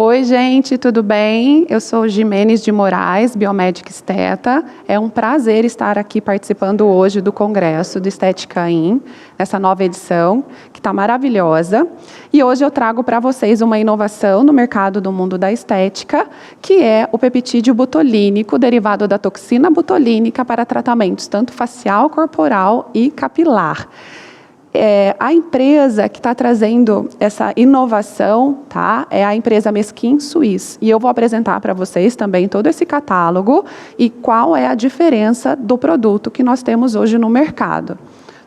Oi, gente, tudo bem? Eu sou Jimenez de Moraes, biomédica esteta. É um prazer estar aqui participando hoje do Congresso do Estética In, nessa nova edição, que está maravilhosa. E hoje eu trago para vocês uma inovação no mercado do mundo da estética, que é o peptídeo botulínico, derivado da toxina botulínica para tratamentos tanto facial, corporal e capilar. A empresa que está trazendo essa inovação, tá, é a empresa Mesquin Suisse. E eu vou apresentar para vocês também todo esse catálogo e qual é a diferença do produto que nós temos hoje no mercado.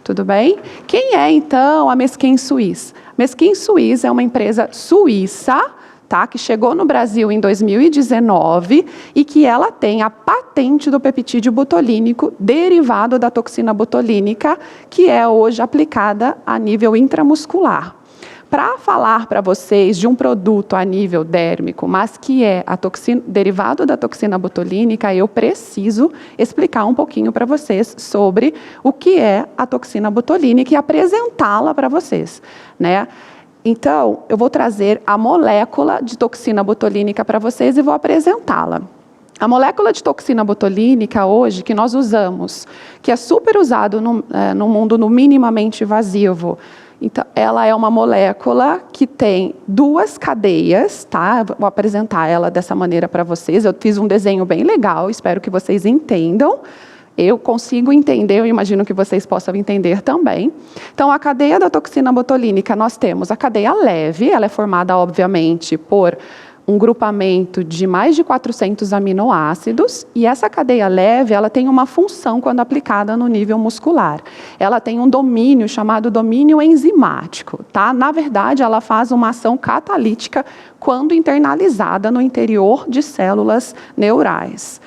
Tudo bem? Quem é, então, a Mesquin Suisse? Mesquin Suisse é uma empresa suíça, tá, que chegou no Brasil em 2019 e que ela tem a patente do peptídeo botulínico derivado da toxina botulínica, que é hoje aplicada a nível intramuscular. Para falar para vocês de um produto a nível dérmico, mas que é derivado da toxina botulínica, eu preciso explicar um pouquinho para vocês sobre o que é a toxina botulínica e apresentá-la para vocês, né? Então, eu vou trazer a molécula de toxina botulínica para vocês e vou apresentá-la. A molécula de toxina botulínica hoje, que nós usamos, que é super usado no mundo no minimamente invasivo, então, ela é uma molécula que tem duas cadeias, tá? Vou apresentar ela dessa maneira para vocês. Eu fiz um desenho bem legal, espero que vocês entendam. Eu consigo entender, eu imagino que vocês possam entender também. Então, a cadeia da toxina botulínica, nós temos a cadeia leve, ela é formada, obviamente, por um grupamento de mais de 400 aminoácidos, e essa cadeia leve, ela tem uma função quando aplicada no nível muscular. Ela tem um domínio chamado domínio enzimático, tá? Na verdade, ela faz uma ação catalítica quando internalizada no interior de células neurais.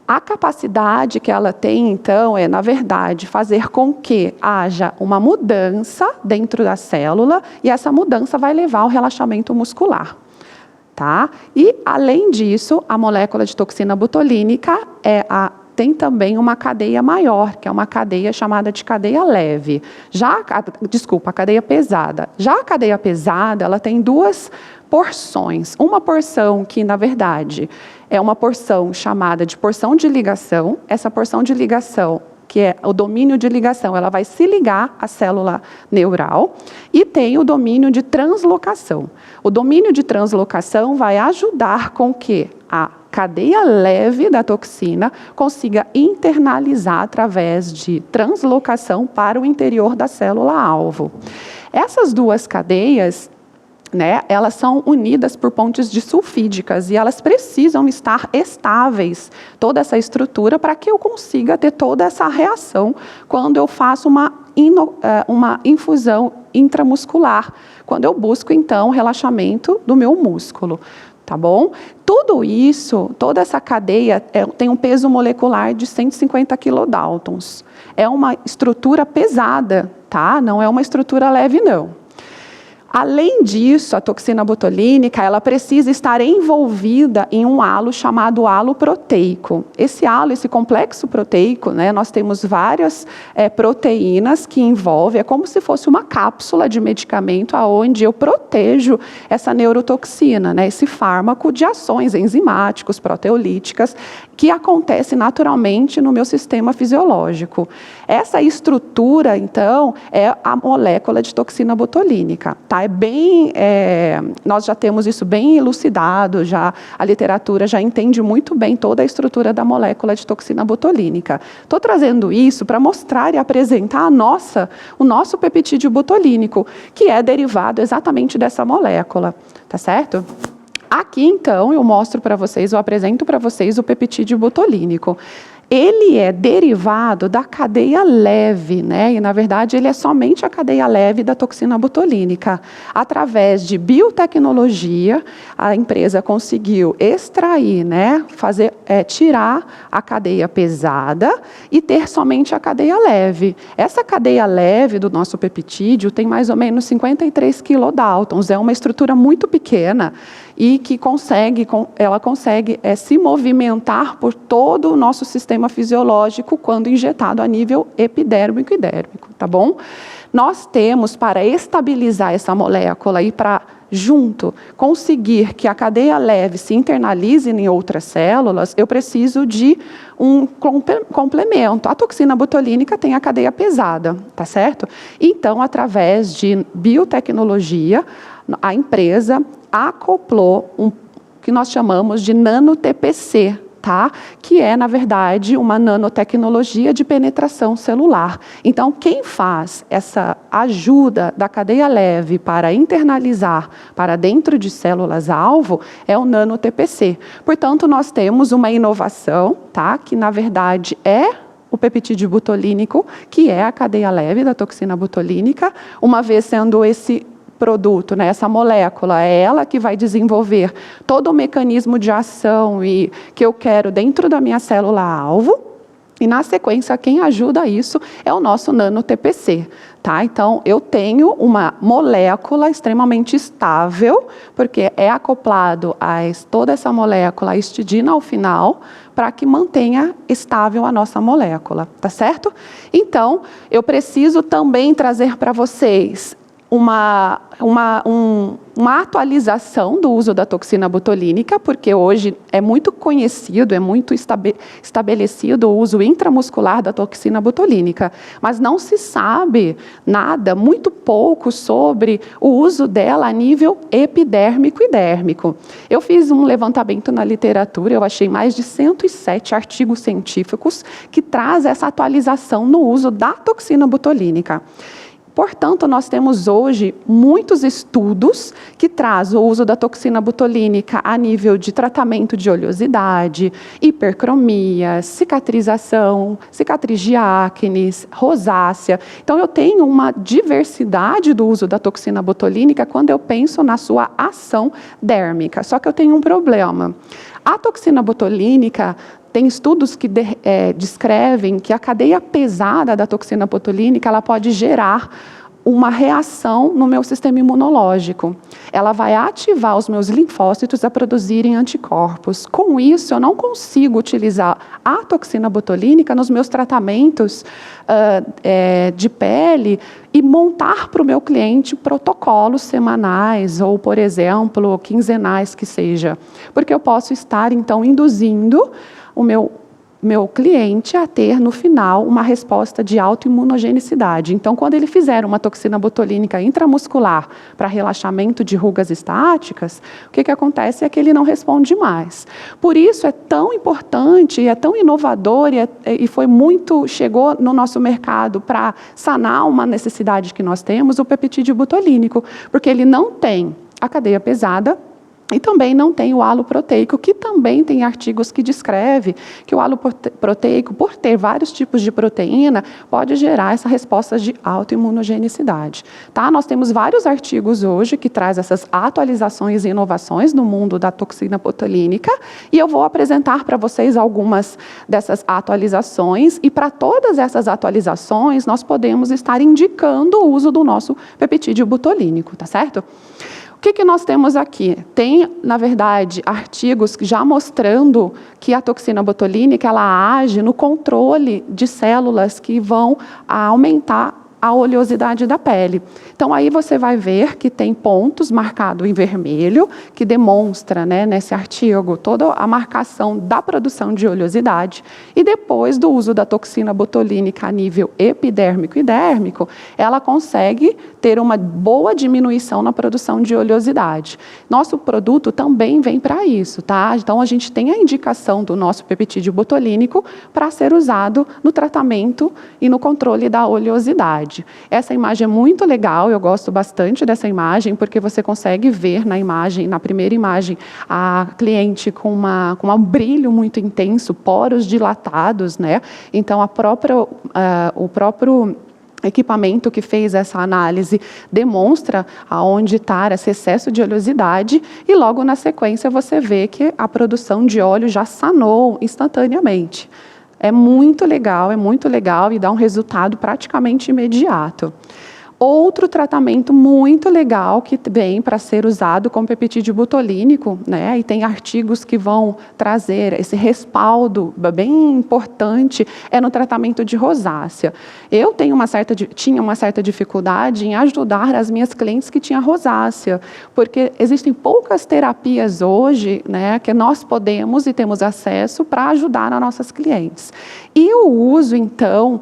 A capacidade que ela tem, então, é, na verdade, fazer com que haja uma mudança dentro da célula e essa mudança vai levar ao relaxamento muscular. Tá? E, além disso, a molécula de toxina botulínica tem também uma cadeia maior, que é uma cadeia chamada de cadeia leve. A cadeia pesada. Já a cadeia pesada, ela tem duas porções. Uma porção que, na verdade, é uma porção chamada de porção de ligação. Essa porção de ligação, que é o domínio de ligação, ela vai se ligar à célula neural, e tem o domínio de translocação. O domínio de translocação vai ajudar com que a cadeia leve da toxina consiga internalizar através de translocação para o interior da célula-alvo. Essas duas cadeias, né, elas são unidas por pontes disulfídicas e elas precisam estar estáveis, toda essa estrutura, para que eu consiga ter toda essa reação quando eu faço uma infusão intramuscular, quando eu busco, então, o relaxamento do meu músculo. Tá bom? Tudo isso, toda essa cadeia tem um peso molecular de 150 kilodaltons. É uma estrutura pesada, tá? Não é uma estrutura leve, não. Além disso, a toxina botulínica, ela precisa estar envolvida em um halo chamado halo proteico. Esse halo, esse complexo proteico, né, nós temos várias proteínas que envolvem, é como se fosse uma cápsula de medicamento onde eu protejo essa neurotoxina, né, esse fármaco de ações enzimáticas, proteolíticas, que acontece naturalmente no meu sistema fisiológico. Essa estrutura, então, é a molécula de toxina botulínica, tá? Nós já temos isso bem elucidado, a literatura já entende muito bem toda a estrutura da molécula de toxina botulínica. Estou trazendo isso para mostrar e apresentar o nosso peptídeo botulínico, que é derivado exatamente dessa molécula, tá certo? Aqui, então, eu mostro para vocês, eu apresento para vocês o peptídeo botulínico. Ele é derivado da cadeia leve, né? E, na verdade, ele é somente a cadeia leve da toxina botulínica. Através de biotecnologia, a empresa conseguiu extrair, né? Tirar a cadeia pesada e ter somente a cadeia leve. Essa cadeia leve do nosso peptídeo tem mais ou menos 53 kilodaltons. É uma estrutura muito pequena e que ela consegue se movimentar por todo o nosso sistema fisiológico quando injetado a nível epidérmico e dérmico, tá bom? Nós temos, para estabilizar essa molécula e para junto, conseguir que a cadeia leve se internalize em outras células, eu preciso de um complemento. A toxina botulínica tem a cadeia pesada, tá certo? Então, através de biotecnologia, a empresa acoplou que nós chamamos de nano-TPC, tá? Que é, na verdade, uma nanotecnologia de penetração celular. Então, quem faz essa ajuda da cadeia leve para internalizar para dentro de células-alvo é o nano-TPC. Portanto, nós temos uma inovação, tá? Que, na verdade, é o peptídeo butolínico, que é a cadeia leve da toxina botulínica, uma vez sendo esse produto, né, essa molécula, é ela que vai desenvolver todo o mecanismo de ação e que eu quero dentro da minha célula-alvo, e na sequência quem ajuda isso é o nosso nano-TPC. Tá? Então, eu tenho uma molécula extremamente estável, porque é acoplado a toda essa molécula, a histidina ao final, para que mantenha estável a nossa molécula, tá certo? Então, eu preciso também trazer para vocês uma atualização do uso da toxina botulínica, porque hoje é muito conhecido, é muito estabelecido o uso intramuscular da toxina botulínica, mas não se sabe nada, muito pouco, sobre o uso dela a nível epidérmico e dérmico. Eu fiz um levantamento na literatura, eu achei mais de 107 artigos científicos que trazem essa atualização no uso da toxina botulínica. Portanto, nós temos hoje muitos estudos que trazem o uso da toxina botulínica a nível de tratamento de oleosidade, hipercromia, cicatrização, cicatriz de acne, rosácea. Então, eu tenho uma diversidade do uso da toxina botulínica quando eu penso na sua ação dérmica. Só que eu tenho um problema. A toxina botulínica tem estudos que descrevem que a cadeia pesada da toxina botulínica ela pode gerar uma reação no meu sistema imunológico. Ela vai ativar os meus linfócitos a produzirem anticorpos. Com isso, eu não consigo utilizar a toxina botulínica nos meus tratamentos de pele e montar para o meu cliente protocolos semanais ou, por exemplo, quinzenais que seja. Porque eu posso estar, então, induzindo o meu cliente a ter, no final, uma resposta de autoimunogenicidade. Então, quando ele fizer uma toxina botulínica intramuscular para relaxamento de rugas estáticas, o que acontece é que ele não responde mais. Por isso, é tão importante, é tão inovador e chegou no nosso mercado para sanar uma necessidade que nós temos, o peptídeo butolínico, porque ele não tem a cadeia pesada, e também não tem o halo proteico, que também tem artigos que descrevem que o halo proteico, por ter vários tipos de proteína, pode gerar essa resposta de autoimunogenicidade. Tá? Nós temos vários artigos hoje que trazem essas atualizações e inovações no mundo da toxina botulínica, e eu vou apresentar para vocês algumas dessas atualizações, e para todas essas atualizações, nós podemos estar indicando o uso do nosso peptídeo butolínico, tá certo? O que nós temos aqui? Tem, na verdade, artigos já mostrando que a toxina botulínica ela age no controle de células que vão aumentar a oleosidade da pele. Então, aí você vai ver que tem pontos marcados em vermelho, que demonstra, né, nesse artigo, toda a marcação da produção de oleosidade, e depois do uso da toxina botulínica a nível epidérmico e dérmico, ela consegue ter uma boa diminuição na produção de oleosidade. Nosso produto também vem para isso, tá? Então, a gente tem a indicação do nosso peptídeo botulínico para ser usado no tratamento e no controle da oleosidade. Essa imagem é muito legal, eu gosto bastante dessa imagem, porque você consegue ver na imagem, na primeira imagem, a cliente com um brilho muito intenso, poros dilatados, né? Então, o próprio equipamento que fez essa análise demonstra aonde está esse excesso de oleosidade, e logo na sequência você vê que a produção de óleo já sanou instantaneamente. É muito legal e dá um resultado praticamente imediato. Outro tratamento muito legal que vem para ser usado como peptídeo botulínico, né? E tem artigos que vão trazer esse respaldo bem importante, é no tratamento de rosácea. Eu tinha uma certa dificuldade em ajudar as minhas clientes que tinham rosácea, porque existem poucas terapias hoje, né, que nós podemos e temos acesso para ajudar as nossas clientes. E o uso, então,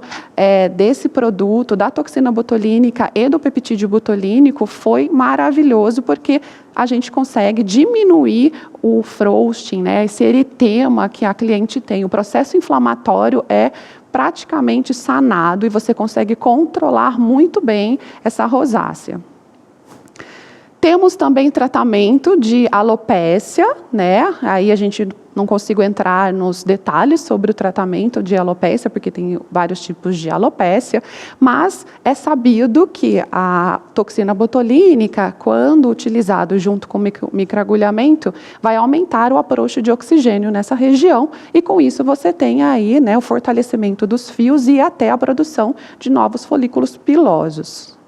desse produto, da toxina botulínica e do peptídeo botulínico foi maravilhoso, porque a gente consegue diminuir o frosting, né, esse eritema que a cliente tem. O processo inflamatório é praticamente sanado e você consegue controlar muito bem essa rosácea. Temos também tratamento de alopécia, né? Aí a gente não consigo entrar nos detalhes sobre o tratamento de alopécia, porque tem vários tipos de alopécia, mas é sabido que a toxina botulínica, quando utilizado junto com o microagulhamento, vai aumentar o approach de oxigênio nessa região, e com isso você tem aí, né, o fortalecimento dos fios e até a produção de novos folículos pilosos.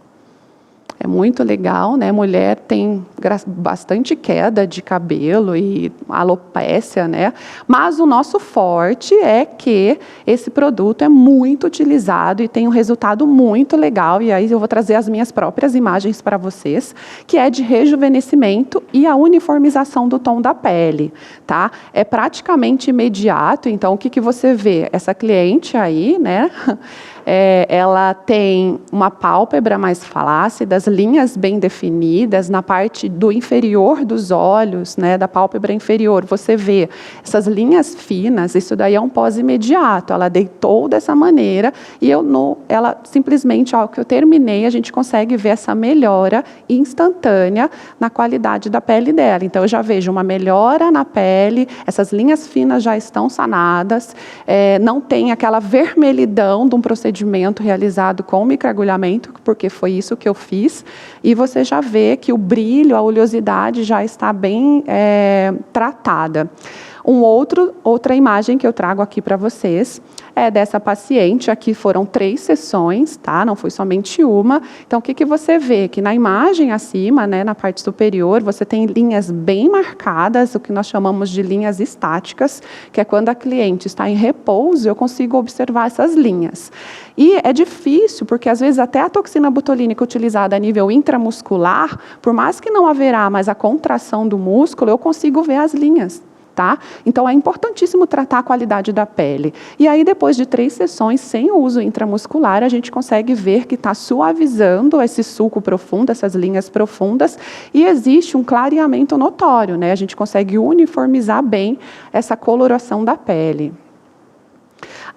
É muito legal, né? Mulher tem bastante queda de cabelo e alopécia, né? Mas o nosso forte é que esse produto é muito utilizado e tem um resultado muito legal. E aí eu vou trazer as minhas próprias imagens para vocês, que é de rejuvenescimento e a uniformização do tom da pele, tá? É praticamente imediato. Então, o que você vê? Essa cliente aí, né? Ela tem uma pálpebra mais flácida, as linhas bem definidas, na parte do inferior dos olhos, né, da pálpebra inferior, você vê essas linhas finas, isso daí é um pós-imediato, ela deitou dessa maneira, e ela simplesmente, ao que eu terminei, a gente consegue ver essa melhora instantânea na qualidade da pele dela. Então, eu já vejo uma melhora na pele, essas linhas finas já estão sanadas, não tem aquela vermelhidão de um procedimento realizado com microagulhamento, porque foi isso que eu fiz, e você já vê que o brilho, a oleosidade já está bem tratada. Outra imagem que eu trago aqui para vocês é dessa paciente. Aqui foram 3 sessões, tá? Não foi somente uma. Então, o que você vê? Que na imagem acima, né, na parte superior, você tem linhas bem marcadas, o que nós chamamos de linhas estáticas, que é quando a cliente está em repouso, eu consigo observar essas linhas. E é difícil, porque às vezes até a toxina botulínica utilizada a nível intramuscular, por mais que não haverá mais a contração do músculo, eu consigo ver as linhas. Tá? Então, é importantíssimo tratar a qualidade da pele. E aí, depois de 3 sessões, sem o uso intramuscular, a gente consegue ver que está suavizando esse sulco profundo, essas linhas profundas, e existe um clareamento notório, né? A gente consegue uniformizar bem essa coloração da pele.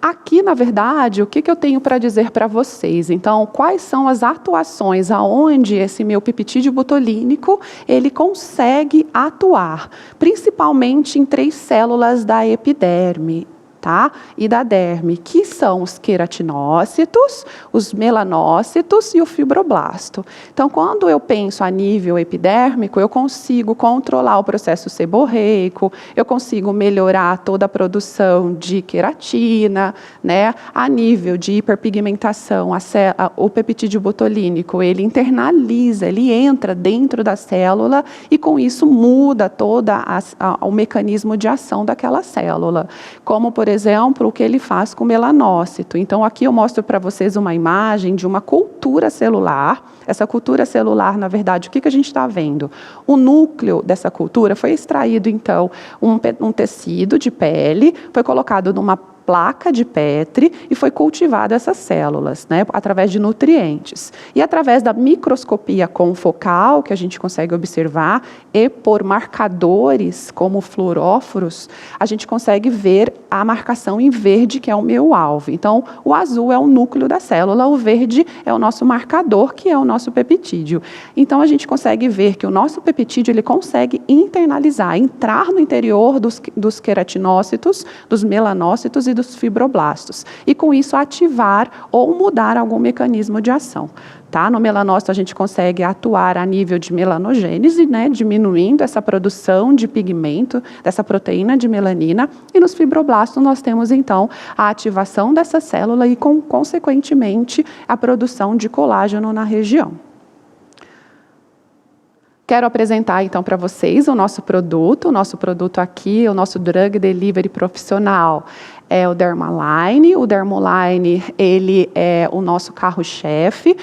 Aqui, na verdade, o que eu tenho para dizer para vocês? Então, quais são as atuações aonde esse meu peptídeo botulínico ele consegue atuar? Principalmente em 3 células da epiderme, tá? E da derme, que são os queratinócitos, os melanócitos e o fibroblasto. Então, quando eu penso a nível epidérmico, eu consigo controlar o processo seborreico, eu consigo melhorar toda a produção de queratina, né? A nível de hiperpigmentação, o peptídeo botulínico, ele internaliza, ele entra dentro da célula e com isso muda todo o mecanismo de ação daquela célula. Como, por exemplo, o que ele faz com o melanócito. Então, aqui eu mostro para vocês uma imagem de uma cultura celular. Essa cultura celular, na verdade, o que a gente está vendo? O núcleo dessa cultura foi extraído, então, um tecido de pele, foi colocado numa placa de Petri e foi cultivado essas células, né, através de nutrientes. E através da microscopia confocal, que a gente consegue observar, e por marcadores como fluoróforos, a gente consegue ver a marcação em verde, que é o meu alvo. Então, o azul é o núcleo da célula, o verde é o nosso marcador, que é o nosso peptídeo. Então, a gente consegue ver que o nosso peptídeo ele consegue internalizar, entrar no interior dos queratinócitos, dos melanócitos e dos fibroblastos. E com isso ativar ou mudar algum mecanismo de ação. Tá? No melanócito a gente consegue atuar a nível de melanogênese, né, diminuindo essa produção de pigmento, dessa proteína de melanina, e nos fibroblastos nós temos então a ativação dessa célula e consequentemente a produção de colágeno na região. Quero apresentar então para vocês o nosso produto aqui, o nosso Drug Delivery profissional é o Dermaline. O Dermaline, ele é o nosso carro-chefe,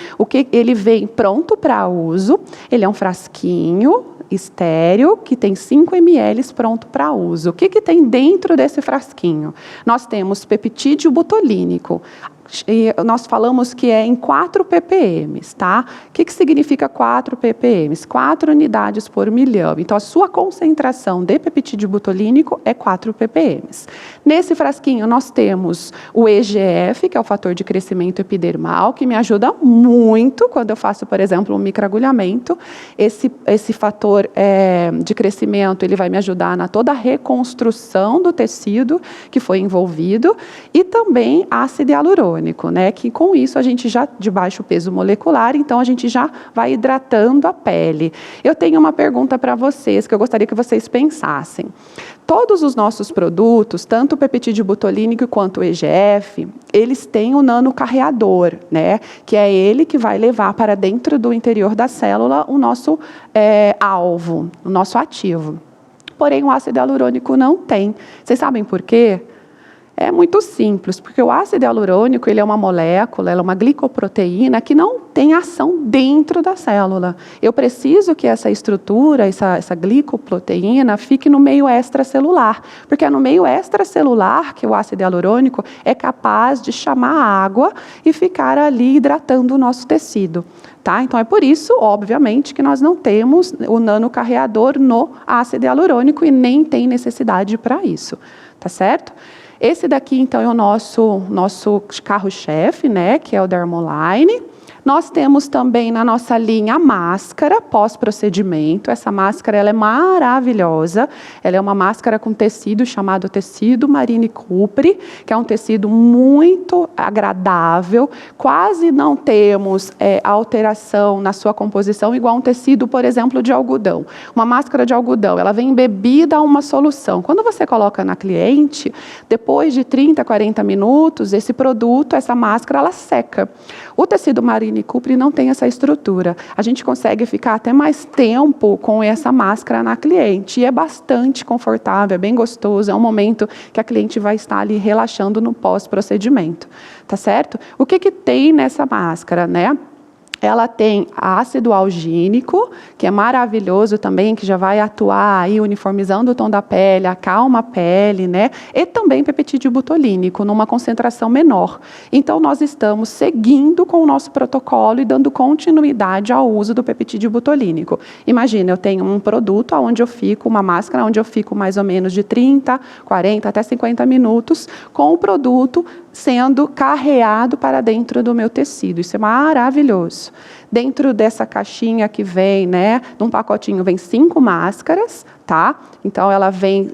ele vem pronto para uso, ele é um frasquinho estéreo que tem 5 ml pronto para uso. O que tem dentro desse frasquinho? Nós temos peptídeo butolínico. E nós falamos que é em 4 ppm, tá? O que significa 4 ppm? 4 unidades por milhão. Então, a sua concentração de peptídeo butolínico é 4 ppm. Nesse frasquinho, nós temos o EGF, que é o fator de crescimento epidermal, que me ajuda muito quando eu faço, por exemplo, um microagulhamento. Esse fator de crescimento, ele vai me ajudar na toda a reconstrução do tecido que foi envolvido, e também ácido hialurônico, né, que com isso a gente já, de baixo peso molecular, então a gente já vai hidratando a pele. Eu tenho uma pergunta para vocês, que eu gostaria que vocês pensassem. Todos os nossos produtos, tanto o peptídeo butolínico quanto o EGF, eles têm o nanocarreador, né, que é ele que vai levar para dentro do interior da célula o nosso alvo, o nosso ativo. Porém, o ácido hialurônico não tem. Vocês sabem por quê? É muito simples, porque o ácido hialurônico, ele é uma molécula, ela é uma glicoproteína que não tem ação dentro da célula. Eu preciso que essa estrutura, essa glicoproteína, fique no meio extracelular, porque é no meio extracelular que o ácido hialurônico é capaz de chamar a água e ficar ali hidratando o nosso tecido. Tá? Então, é por isso, obviamente, que nós não temos o nanocarreador no ácido hialurônico e nem tem necessidade para isso. Tá certo? Esse daqui, então, é o nosso carro-chefe, né, que é o Dermaline. Nós temos também na nossa linha a máscara pós-procedimento. Essa máscara, ela é maravilhosa. Ela é uma máscara com tecido chamado tecido Marine Cupri, que é um tecido muito agradável. Quase não temos alteração na sua composição, igual um tecido, por exemplo, de algodão. Uma máscara de algodão, ela vem embebida a uma solução. Quando você coloca na cliente, depois de 30, 40 minutos, esse produto, essa máscara, ela seca. O tecido Marine Cupri não tem essa estrutura. A gente consegue ficar até mais tempo com essa máscara na cliente. E é bastante confortável, é bem gostoso. É um momento que a cliente vai estar ali relaxando no pós-procedimento. Tá certo? O que tem nessa máscara, né? Ela tem ácido algínico, que é maravilhoso também, que já vai atuar aí uniformizando o tom da pele, acalma a pele, né? E também peptídeo butolínico, numa concentração menor. Então, nós estamos seguindo com o nosso protocolo e dando continuidade ao uso do peptídeo butolínico. Imagina, eu tenho um produto onde eu fico, uma máscara onde eu fico mais ou menos de 30, 40 até 50 minutos com o produto sendo carreado para dentro do meu tecido. Isso é maravilhoso. Dentro dessa caixinha que vem, né, num pacotinho, vem 5 máscaras, tá? Então, ela vem,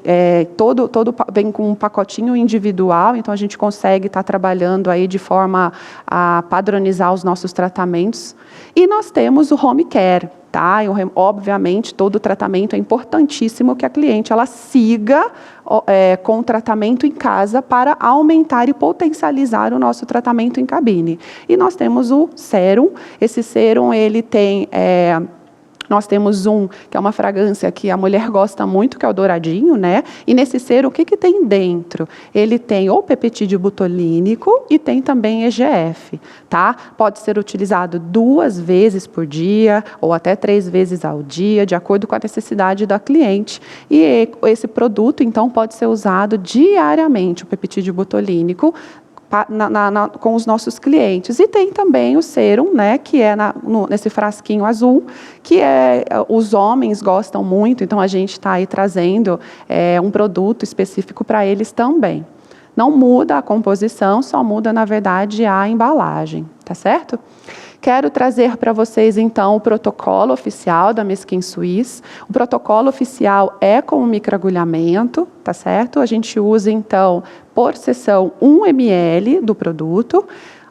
vem com um pacotinho individual, então a gente consegue estar trabalhando aí de forma a padronizar os nossos tratamentos. E nós temos o home care, tá? E, obviamente, todo o tratamento é importantíssimo que a cliente ela siga com o tratamento em casa para aumentar e potencializar o nosso tratamento em cabine. E nós temos o sérum. Esse sérum, ele tem... Nós temos que é uma fragrância que a mulher gosta muito, que é o douradinho, né? E nesse sérum, o que tem dentro? Ele tem o peptídeo butolínico e tem também EGF, tá? Pode ser utilizado 2 vezes por dia ou até 3 vezes ao dia, de acordo com a necessidade da cliente. E esse produto, então, pode ser usado diariamente, o peptídeo butolínico, com os nossos clientes. E tem também o sérum, né, que é nesse frasquinho azul, que os homens gostam muito, então a gente está aí trazendo um produto específico para eles também. Não muda a composição, só muda, na verdade, a embalagem, tá certo? Quero trazer para vocês, então, o protocolo oficial da Mesquin Suisse. O protocolo oficial é com o microagulhamento, tá certo? A gente usa, então, por sessão, 1 ml do produto,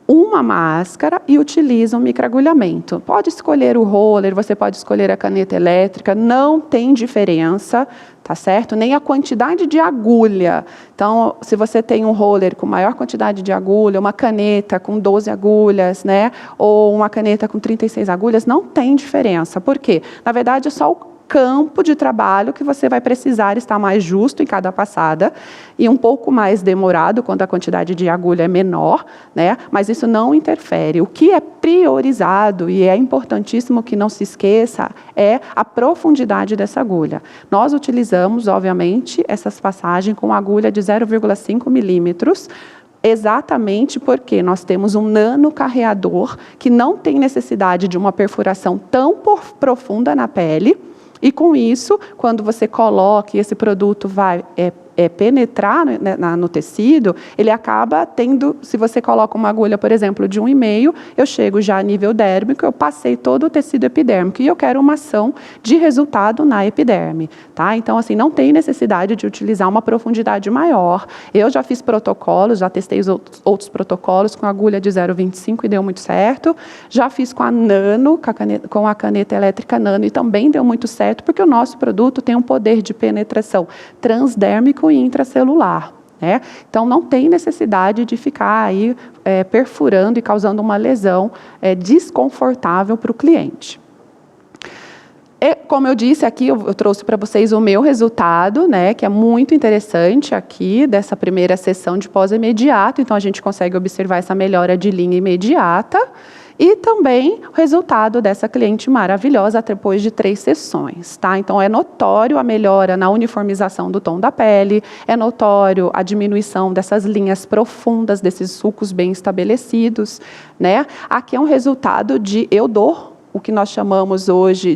uma máscara e utiliza um microagulhamento. Pode escolher o roller, você pode escolher a caneta elétrica, não tem diferença, tá certo? Nem a quantidade de agulha. Então, se você tem um roller com maior quantidade de agulha, uma caneta com 12 agulhas, né? Ou uma caneta com 36 agulhas, não tem diferença. Por quê? Na verdade, é só o campo de trabalho que você vai precisar estar mais justo em cada passada e um pouco mais demorado quando a quantidade de agulha é menor, né? Mas isso não interfere. O que é priorizado e é importantíssimo que não se esqueça é a profundidade dessa agulha. Nós utilizamos, obviamente, essas passagens com agulha de 0,5 milímetros, exatamente porque nós temos um nanocarreador que não tem necessidade de uma perfuração tão profunda na pele. E com isso, quando você coloca e esse produto vai penetrar no tecido, ele acaba tendo, se você coloca uma agulha, por exemplo, de 1,5, eu chego já a nível dérmico, eu passei todo o tecido epidérmico e eu quero uma ação de resultado na epiderme, tá? Então, assim, não tem necessidade de utilizar uma profundidade maior. Eu já fiz protocolos, já testei os outros protocolos com agulha de 0,25 e deu muito certo. Já fiz com a nano, com a caneta elétrica nano e também deu muito certo, porque o nosso produto tem um poder de penetração transdérmico e intracelular, né? Então, não tem necessidade de ficar aí perfurando e causando uma lesão desconfortável para o cliente. E, como eu disse aqui, eu trouxe para vocês o meu resultado, né, que é muito interessante aqui, dessa primeira sessão de pós-imediato. Então, a gente consegue observar essa melhora de linha imediata. E também o resultado dessa cliente maravilhosa depois de 3 sessões, tá? Então, é notório a melhora na uniformização do tom da pele, é notório a diminuição dessas linhas profundas, desses sulcos bem estabelecidos, né? Aqui é um resultado de eu dou o que nós chamamos hoje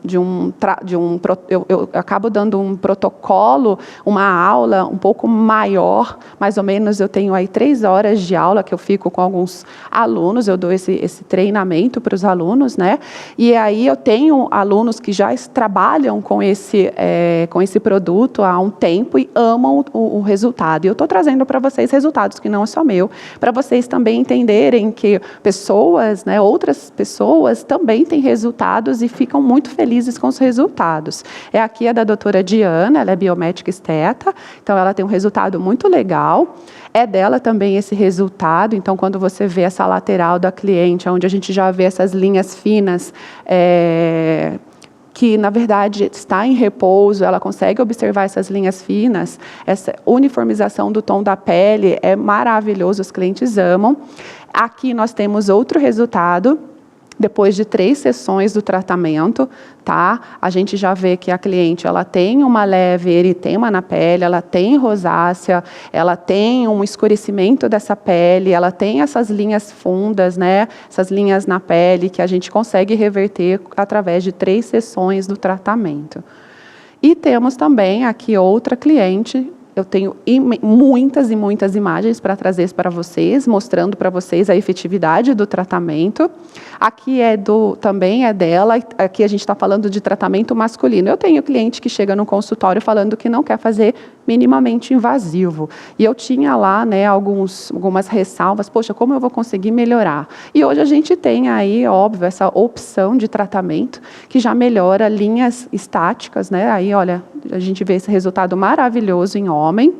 eu acabo dando um protocolo, uma aula um pouco maior, mais ou menos eu tenho aí 3 horas de aula que eu fico com alguns alunos, eu dou esse treinamento para os alunos, né? E aí eu tenho alunos que já trabalham com esse produto há um tempo e amam o resultado. E eu estou trazendo para vocês resultados que não é só meu, para vocês também entenderem que pessoas, né, outras pessoas também têm resultados e ficam muito felizes com os resultados. Aqui é da doutora Diana, ela é biomédica esteta, então ela tem um resultado muito legal. É dela também esse resultado, então quando você vê essa lateral da cliente, onde a gente já vê essas linhas finas, que na verdade está em repouso, ela consegue observar essas linhas finas, essa uniformização do tom da pele é maravilhoso, os clientes amam. Aqui nós temos outro resultado, depois de 3 sessões do tratamento, tá? A gente já vê que a cliente, ela tem uma leve eritema na pele, ela tem rosácea, ela tem um escurecimento dessa pele, ela tem essas linhas fundas, né? Essas linhas na pele que a gente consegue reverter através de 3 sessões do tratamento. E temos também aqui outra cliente. Eu tenho muitas e muitas imagens para trazer para vocês, mostrando para vocês a efetividade do tratamento. Aqui também é dela, aqui a gente está falando de tratamento masculino. Eu tenho cliente que chega no consultório falando que não quer fazer minimamente invasivo. E eu tinha lá, né, algumas ressalvas, poxa, como eu vou conseguir melhorar? E hoje a gente tem aí, óbvio, essa opção de tratamento que já melhora linhas estáticas, né? Aí, olha, a gente vê esse resultado maravilhoso em homem,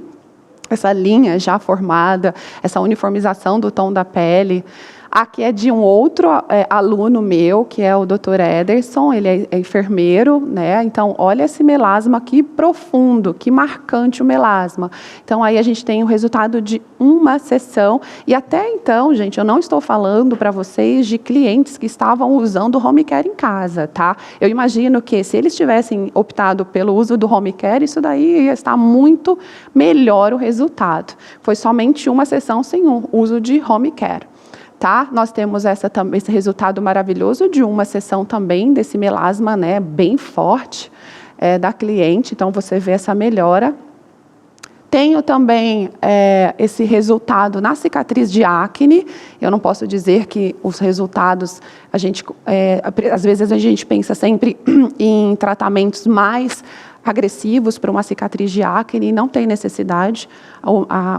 essa linha já formada, essa uniformização do tom da pele. Aqui é de um outro aluno meu, que é o Dr. Ederson, ele é enfermeiro, né? Então, olha esse melasma que profundo, que marcante o melasma. Então, aí a gente tem o resultado de uma sessão. E até então, gente, eu não estou falando para vocês de clientes que estavam usando o home care em casa, tá? Eu imagino que se eles tivessem optado pelo uso do home care, isso daí ia estar muito melhor o resultado. Foi somente uma sessão sem o uso de home care. Tá? Nós temos esse resultado maravilhoso de uma sessão também desse melasma, né, bem forte da cliente. Então, você vê essa melhora Tenho também esse resultado na cicatriz de acne. Eu não posso dizer que os resultados, às vezes a gente pensa sempre em tratamentos mais agressivos para uma cicatriz de acne, e não tem necessidade.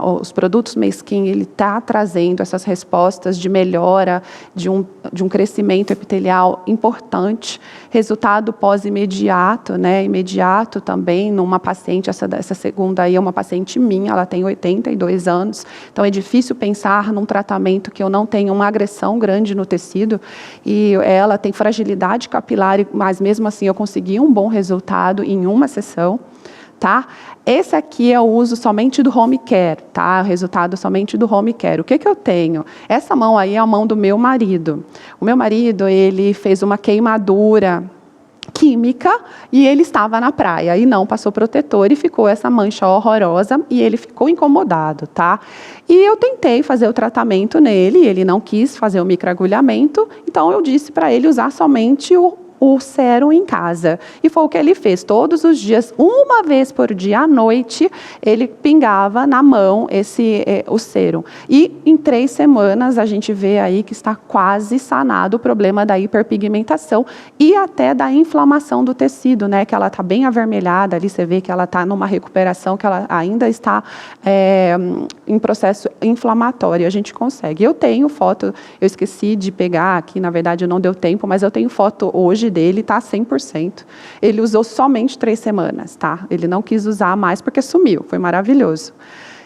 Os produtos Meiskin, ele está trazendo essas respostas de melhora, de um crescimento epitelial importante, resultado pós-imediato, né? Imediato também numa paciente, essa segunda aí é uma paciente minha, ela tem 82 anos, então é difícil pensar num tratamento que eu não tenha uma agressão grande no tecido, e ela tem fragilidade capilar, mas mesmo assim eu consegui um bom resultado em uma sessão. Tá? Esse aqui é o uso somente do home care, tá? O resultado somente do home care. O que eu tenho? Essa mão aí é a mão do meu marido. O meu marido, ele fez uma queimadura química e ele estava na praia e não passou protetor e ficou essa mancha horrorosa e ele ficou incomodado, tá? E eu tentei fazer o tratamento nele, ele não quis fazer o microagulhamento, então eu disse para ele usar somente o sérum em casa. E foi o que ele fez. Todos os dias, uma vez por dia à noite, ele pingava na mão o sérum. E em 3 semanas, a gente vê aí que está quase sanado o problema da hiperpigmentação e até da inflamação do tecido, né? Que ela está bem avermelhada ali, você vê que ela está numa recuperação, que ela ainda está em processo inflamatório. A gente consegue. Eu tenho foto, eu esqueci de pegar aqui, na verdade não deu tempo, mas eu tenho foto hoje dele, está 100%. Ele usou somente 3 semanas, tá? Ele não quis usar mais porque sumiu, foi maravilhoso.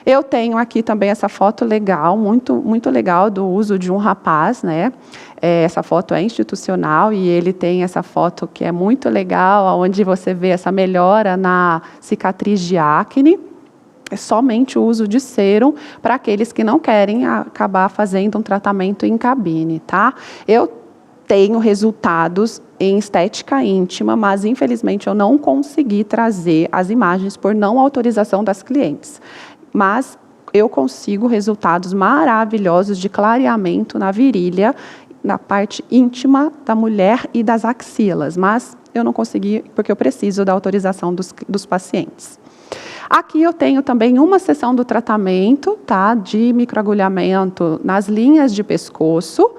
Eu tenho aqui também essa foto legal, muito, muito legal, do uso de um rapaz, né? Essa foto é institucional e ele tem essa foto que é muito legal, onde você vê essa melhora na cicatriz de acne. É somente o uso de sérum para aqueles que não querem acabar fazendo um tratamento em cabine, tá? Eu tenho resultados em estética íntima, mas infelizmente eu não consegui trazer as imagens por não autorização das clientes. Mas eu consigo resultados maravilhosos de clareamento na virilha, na parte íntima da mulher e das axilas, mas eu não consegui porque eu preciso da autorização dos pacientes. Aqui eu tenho também uma sessão do tratamento, tá, de microagulhamento nas linhas de pescoço.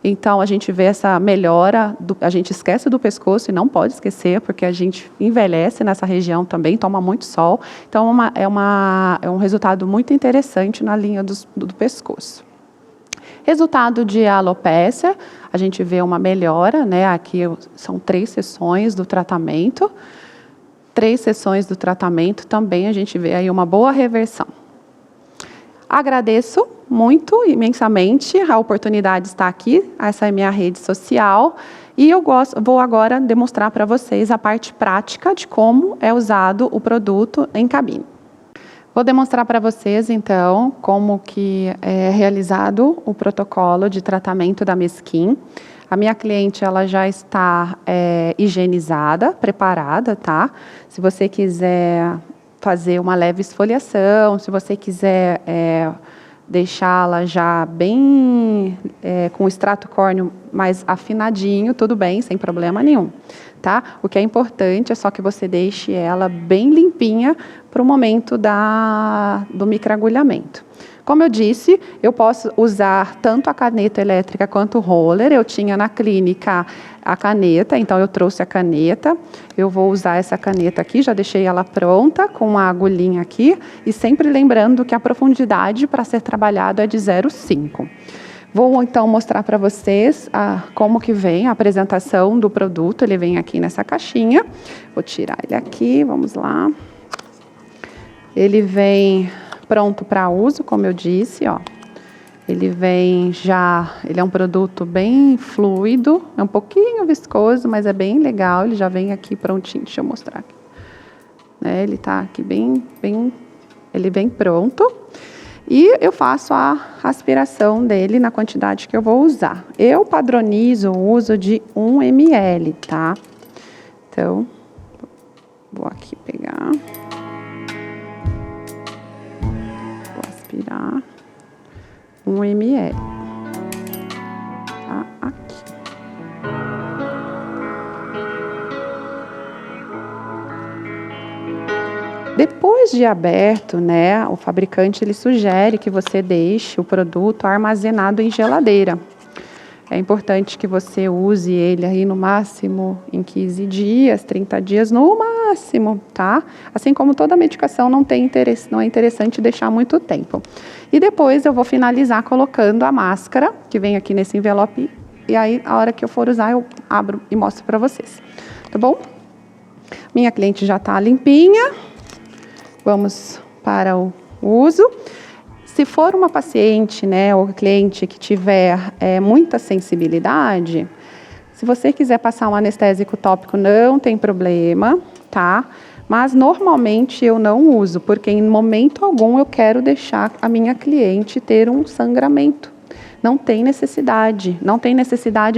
Então, a gente vê essa melhora, a gente esquece do pescoço e não pode esquecer, porque a gente envelhece nessa região também, toma muito sol. Então, é um resultado muito interessante na linha do pescoço. Resultado de alopécia, a gente vê uma melhora, né? Aqui são 3 sessões do tratamento. 3 sessões do tratamento também a gente vê aí uma boa reversão. Agradeço muito, imensamente, a oportunidade de estar aqui, essa é a minha rede social, e eu vou agora demonstrar para vocês a parte prática de como é usado o produto em cabine. Vou demonstrar para vocês, então, como que é realizado o protocolo de tratamento da Meiskin. A minha cliente, ela já está higienizada, preparada, tá? Se você quiser fazer uma leve esfoliação, se você quiser deixá-la já bem com o extrato córneo mais afinadinho, tudo bem, sem problema nenhum, tá? O que é importante é só que você deixe ela bem limpinha para o momento do microagulhamento. Como eu disse, eu posso usar tanto a caneta elétrica quanto o roller. Eu tinha na clínica a caneta, então eu trouxe a caneta. Eu vou usar essa caneta aqui, já deixei ela pronta com a agulhinha aqui. E sempre lembrando que a profundidade para ser trabalhado é de 0,5. Vou então mostrar para vocês como que vem a apresentação do produto. Ele vem aqui nessa caixinha. Vou tirar ele aqui, vamos lá. Ele vem pronto para uso, como eu disse, ó. Ele é um produto bem fluido, é um pouquinho viscoso, mas é bem legal. Ele já vem aqui prontinho, deixa eu mostrar aqui. Ele está aqui ele vem pronto. E eu faço a aspiração dele na quantidade que eu vou usar. Eu padronizo o uso de 1 ml, tá? Então, vou aqui pegar. Aspirar 1 ml. Tá aqui. Depois de aberto, né, o fabricante ele sugere que você deixe o produto armazenado em geladeira. É importante que você use ele aí no máximo em 15 dias, 30 dias no máximo, tá? Assim como toda medicação não é interessante deixar muito tempo. E depois eu vou finalizar colocando a máscara, que vem aqui nesse envelope, e aí a hora que eu for usar eu abro e mostro para vocês, tá bom? Minha cliente já está limpinha, vamos para o uso. Se for uma paciente, né, ou cliente que tiver muita sensibilidade, se você quiser passar um anestésico tópico, não tem problema, tá? Mas normalmente eu não uso, porque em momento algum eu quero deixar a minha cliente ter um sangramento. Não tem necessidade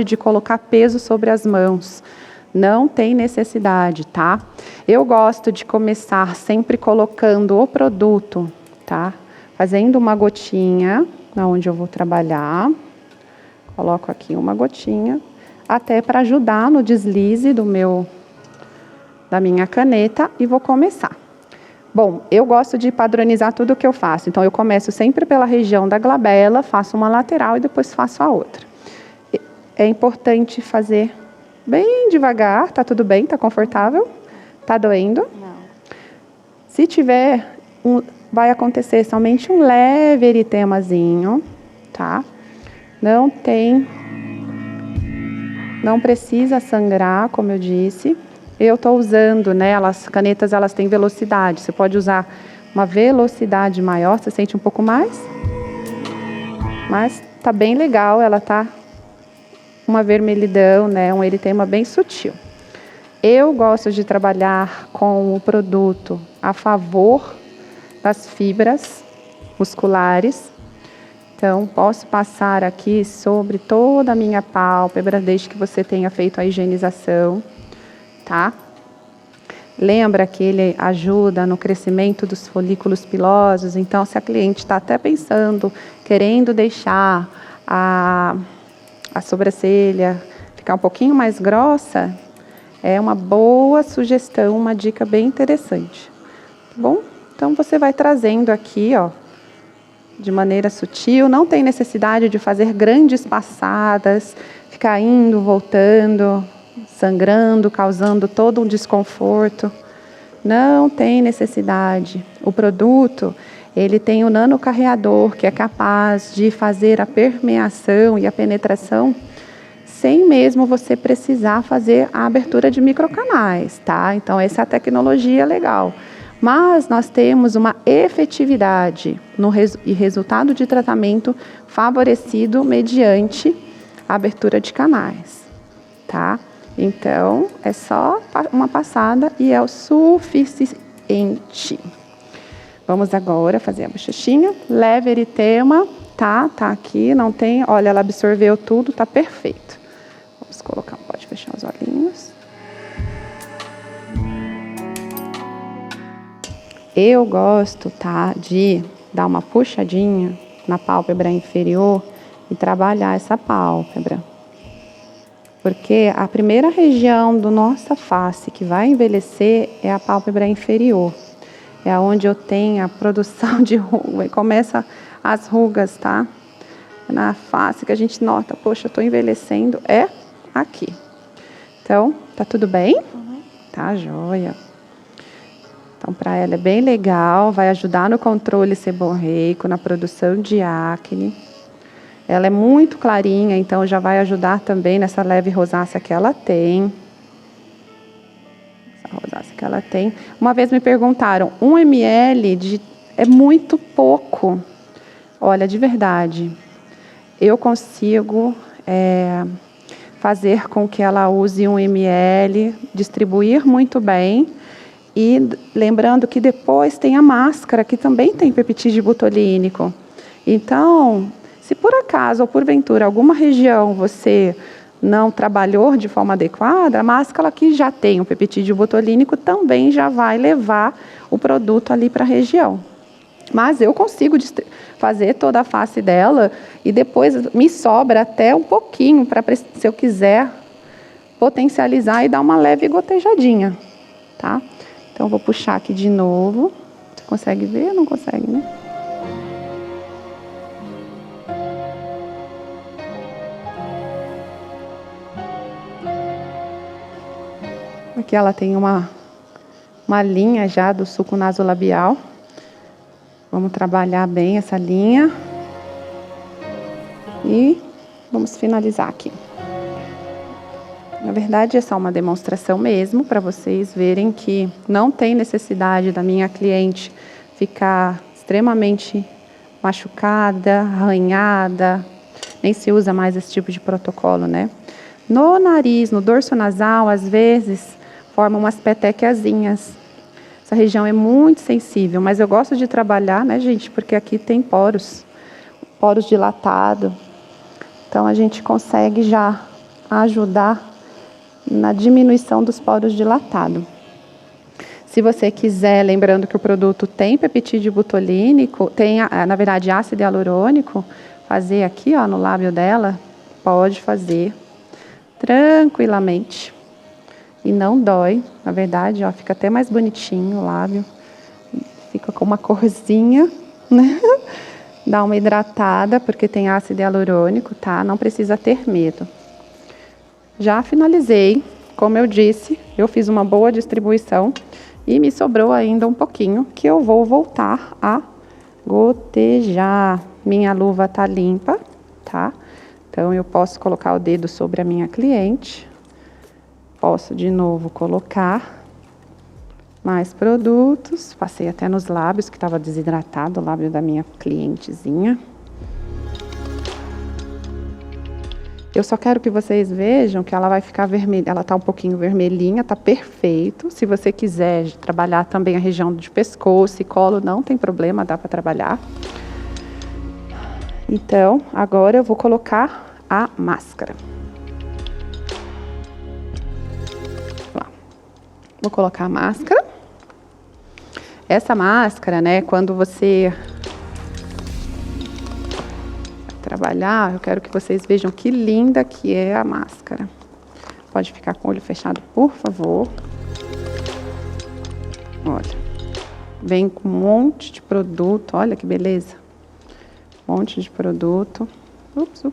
de colocar peso sobre as mãos. Não tem necessidade, tá? Eu gosto de começar sempre colocando o produto, tá? Fazendo uma gotinha, onde eu vou trabalhar, coloco aqui uma gotinha, até para ajudar no deslize da minha caneta e vou começar. Bom, eu gosto de padronizar tudo o que eu faço, então eu começo sempre pela região da glabela, faço uma lateral e depois faço a outra. É importante fazer bem devagar, tá tudo bem, tá confortável? Tá doendo? Não. Se tiver vai acontecer somente um leve eritemazinho, tá? Não precisa sangrar, como eu disse. Eu estou usando, né, as canetas, elas têm velocidade. Você pode usar uma velocidade maior, você sente um pouco mais. Mas tá bem legal, ela tá uma vermelhidão, né, um eritema bem sutil. Eu gosto de trabalhar com o produto a favor das fibras musculares. Então, posso passar aqui sobre toda a minha pálpebra, desde que você tenha feito a higienização, tá? Lembra que ele ajuda no crescimento dos folículos pilosos, então se a cliente está até pensando, querendo deixar a sobrancelha ficar um pouquinho mais grossa, é uma boa sugestão, uma dica bem interessante, tá bom? Então, você vai trazendo aqui, ó, de maneira sutil, não tem necessidade de fazer grandes passadas, ficar indo, voltando, sangrando, causando todo um desconforto. Não tem necessidade. O produto, ele tem o nanocarreador, que é capaz de fazer a permeação e a penetração sem mesmo você precisar fazer a abertura de microcanais, tá? Então, essa é a tecnologia legal. Mas nós temos uma efetividade e resultado de tratamento favorecido mediante a abertura de canais, tá? Então, é só uma passada e é o suficiente. Vamos agora fazer a bochechinha. Leve eritema, tá? Tá aqui, não tem... Olha, ela absorveu tudo, tá perfeito. Vamos colocar, pode fechar os olhinhos. Eu gosto, tá, de dar uma puxadinha na pálpebra inferior e trabalhar essa pálpebra. Porque a primeira região da nossa face que vai envelhecer é a pálpebra inferior. É onde eu tenho a produção de ruga e começa as rugas, tá? Na face que a gente nota, poxa, eu tô envelhecendo, é aqui. Então, tá tudo bem? Uhum. Tá, joia. Então, para ela é bem legal, vai ajudar no controle seborreico, na produção de acne. Ela é muito clarinha, então já vai ajudar também nessa leve rosácea que ela tem. Essa rosácea que ela tem. Uma vez me perguntaram, 1 ml é muito pouco. Olha, de verdade, eu consigo fazer com que ela use 1 ml, distribuir muito bem. E lembrando que depois tem a máscara, que também tem peptídeo butolínico. Então, se por acaso ou porventura alguma região você não trabalhou de forma adequada, a máscara que já tem o peptídeo butolínico também já vai levar o produto ali para a região. Mas eu consigo fazer toda a face dela e depois me sobra até um pouquinho para, se eu quiser, potencializar e dar uma leve gotejadinha, tá? Então, vou puxar aqui de novo. Consegue ver ou não consegue, né? Aqui ela tem uma linha já do sulco nasolabial. Vamos trabalhar bem essa linha. E vamos finalizar aqui. Na verdade, é só uma demonstração mesmo, para vocês verem que não tem necessidade da minha cliente ficar extremamente machucada, arranhada, nem se usa mais esse tipo de protocolo, né? No nariz, no dorso nasal, às vezes, formam umas petequiazinhas. Essa região é muito sensível, mas eu gosto de trabalhar, né, gente? Porque aqui tem poros dilatados. Então, a gente consegue já ajudar na diminuição dos poros dilatados. Se você quiser, lembrando que o produto tem peptídeo butolínico, tem, na verdade, ácido hialurônico, fazer aqui, ó, no lábio dela, pode fazer tranquilamente. E não dói, na verdade, ó, fica até mais bonitinho o lábio. Fica com uma corzinha, né? Dá uma hidratada, porque tem ácido hialurônico, tá? Não precisa ter medo. Já finalizei, como eu disse, eu fiz uma boa distribuição e me sobrou ainda um pouquinho que eu vou voltar a gotejar. Minha luva tá limpa, tá? Então eu posso colocar o dedo sobre a minha cliente. Posso de novo colocar mais produtos. Passei até nos lábios, que estava desidratado, o lábio da minha clientezinha. Eu só quero que vocês vejam que ela vai ficar vermelha. Ela está um pouquinho vermelhinha, está perfeito. Se você quiser trabalhar também a região de pescoço e colo, não tem problema, dá para trabalhar. Então, agora eu vou colocar a máscara. Vou colocar a máscara. Essa máscara, né, quando você trabalhar, eu quero que vocês vejam que linda que é a máscara. Pode ficar com o olho fechado, por favor. Olha, vem com um monte de produto, olha que beleza. Um monte de produto. Ups.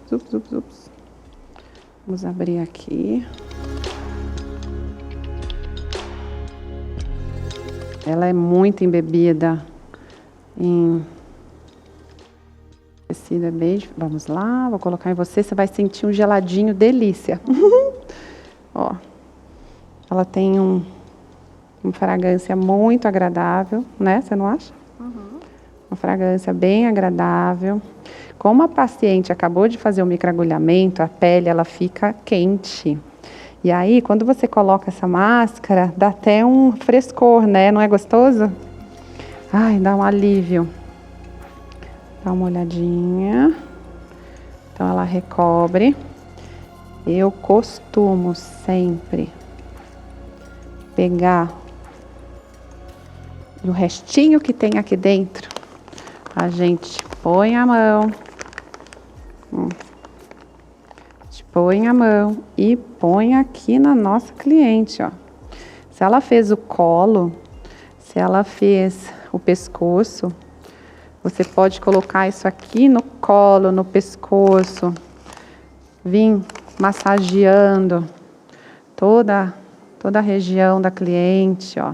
Vamos abrir aqui. Ela é muito embebida em tecido beige. Vamos lá, vou colocar em você, você vai sentir um geladinho delícia. Ó, ela tem uma fragrância muito agradável, né? Você não acha? Uhum. Uma fragrância bem agradável. Como a paciente acabou de fazer o microagulhamento, a pele ela fica quente. E aí, quando você coloca essa máscara, dá até um frescor, né? Não é gostoso? Ai, dá um alívio. Dá uma olhadinha. Então, ela recobre. Eu costumo sempre pegar o restinho que tem aqui dentro. A gente põe a mão. Põe a mão e põe aqui na nossa cliente, ó. Se ela fez o colo, se ela fez o pescoço, você pode colocar isso aqui no colo, no pescoço, vir massageando toda a região da cliente, ó.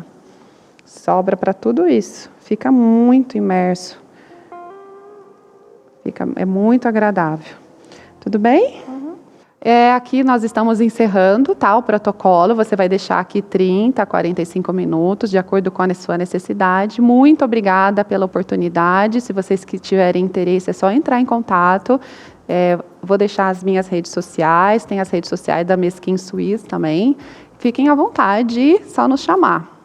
Sobra para tudo isso. Fica muito imerso. É muito agradável. Tudo bem? Aqui nós estamos encerrando, tá, o protocolo. Você vai deixar aqui 30 a 45 minutos, de acordo com a sua necessidade. Muito obrigada pela oportunidade. Se vocês que tiverem interesse, é só entrar em contato. Vou deixar as minhas redes sociais, tem as redes sociais da Mesquin Suisse também. Fiquem à vontade, só nos chamar.